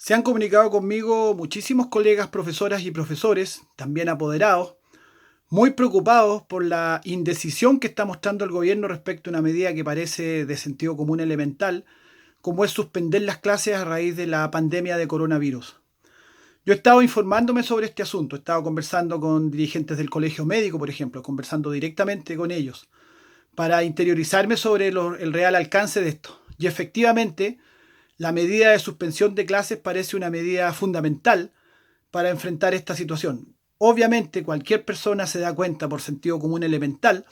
Se han comunicado conmigo muchísimos colegas, profesoras y profesores, también apoderados, muy preocupados por la indecisión que está mostrando el gobierno respecto a una medida que parece de sentido común elemental, como es suspender las clases a raíz de la pandemia de coronavirus. Yo he estado informándome sobre este asunto, he estado conversando con dirigentes del colegio médico, por ejemplo, conversando directamente con ellos, para interiorizarme sobre el real alcance de esto. Y efectivamente, la medida de suspensión de clases parece una medida fundamental para enfrentar esta situación. Obviamente, cualquier persona se da cuenta por sentido común elemental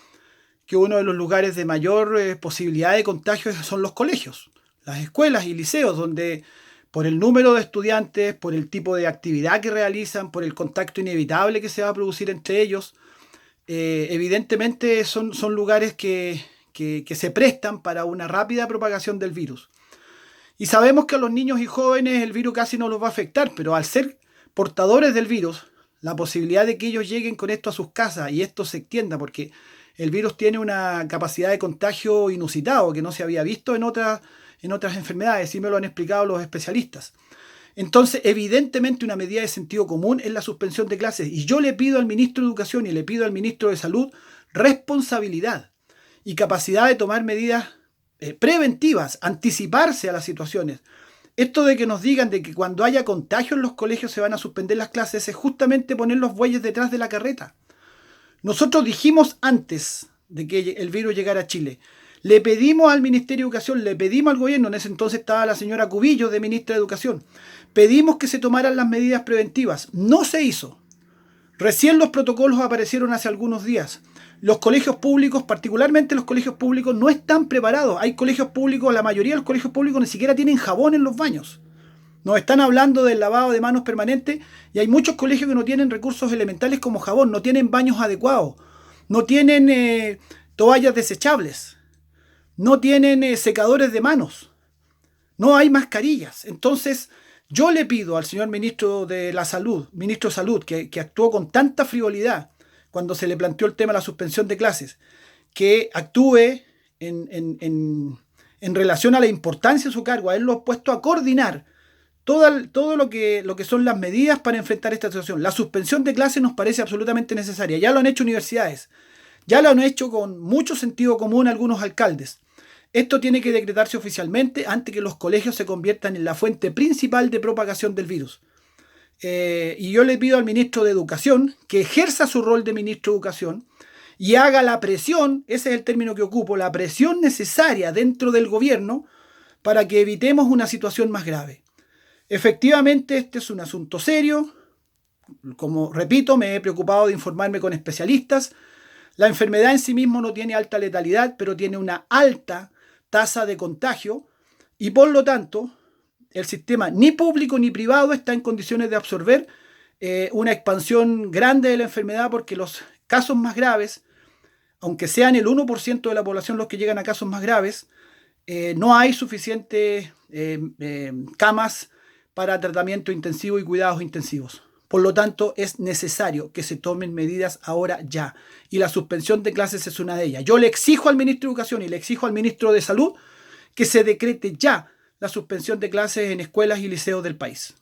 que uno de los lugares de mayor posibilidad de contagio son los colegios, las escuelas y liceos, donde por el número de estudiantes, por el tipo de actividad que realizan, por el contacto inevitable que se va a producir entre ellos, evidentemente son lugares que se prestan para una rápida propagación del virus. Y sabemos que a los niños y jóvenes el virus casi no los va a afectar, pero al ser portadores del virus, la posibilidad de que ellos lleguen con esto a sus casas y esto se extienda, porque el virus tiene una capacidad de contagio inusitado que no se había visto en otras enfermedades, y me lo han explicado los especialistas. Entonces, evidentemente una medida de sentido común es la suspensión de clases, y yo le pido al ministro de Educación y le pido al ministro de Salud responsabilidad y capacidad de tomar medidas preventivas, anticiparse a las situaciones. Esto de que nos digan de que cuando haya contagio en los colegios se van a suspender las clases es justamente poner los bueyes detrás de la carreta. Nosotros dijimos antes de que el virus llegara a Chile, le pedimos al Ministerio de Educación, le pedimos al gobierno, en ese entonces estaba la señora Cubillos de ministra de Educación, pedimos que se tomaran las medidas preventivas. No se hizo. Recién los protocolos aparecieron hace algunos días. Los colegios públicos, particularmente los colegios públicos, no están preparados. Hay colegios públicos, la mayoría de los colegios públicos ni siquiera tienen jabón en los baños. Nos están hablando del lavado de manos permanente y hay muchos colegios que no tienen recursos elementales como jabón, no tienen baños adecuados, no tienen toallas desechables, no tienen secadores de manos, no hay mascarillas. Entonces, yo le pido al señor ministro de la Salud, ministro de Salud, que actuó con tanta frivolidad cuando se le planteó el tema de la suspensión de clases, que actúe en relación a la importancia de su cargo, a él lo ha puesto a coordinar todo lo que son las medidas para enfrentar esta situación. La suspensión de clases nos parece absolutamente necesaria. Ya lo han hecho universidades, ya lo han hecho con mucho sentido común algunos alcaldes. Esto tiene que decretarse oficialmente antes que los colegios se conviertan en la fuente principal de propagación del virus. Y yo le pido al ministro de Educación que ejerza su rol de ministro de Educación y haga la presión, ese es el término que ocupo, la presión necesaria dentro del gobierno para que evitemos una situación más grave. Efectivamente, este es un asunto serio. Como repito, me he preocupado de informarme con especialistas. La enfermedad en sí mismo no tiene alta letalidad, pero tiene una alta tasa de contagio y por lo tanto el sistema ni público ni privado está en condiciones de absorber una expansión grande de la enfermedad, porque los casos más graves, aunque sean el 1% de la población los que llegan a casos más graves, no hay suficientes camas para tratamiento intensivo y cuidados intensivos. Por lo tanto, es necesario que se tomen medidas ahora ya. Y la suspensión de clases es una de ellas. Yo le exijo al ministro de Educación y le exijo al ministro de Salud que se decrete ya la suspensión de clases en escuelas y liceos del país.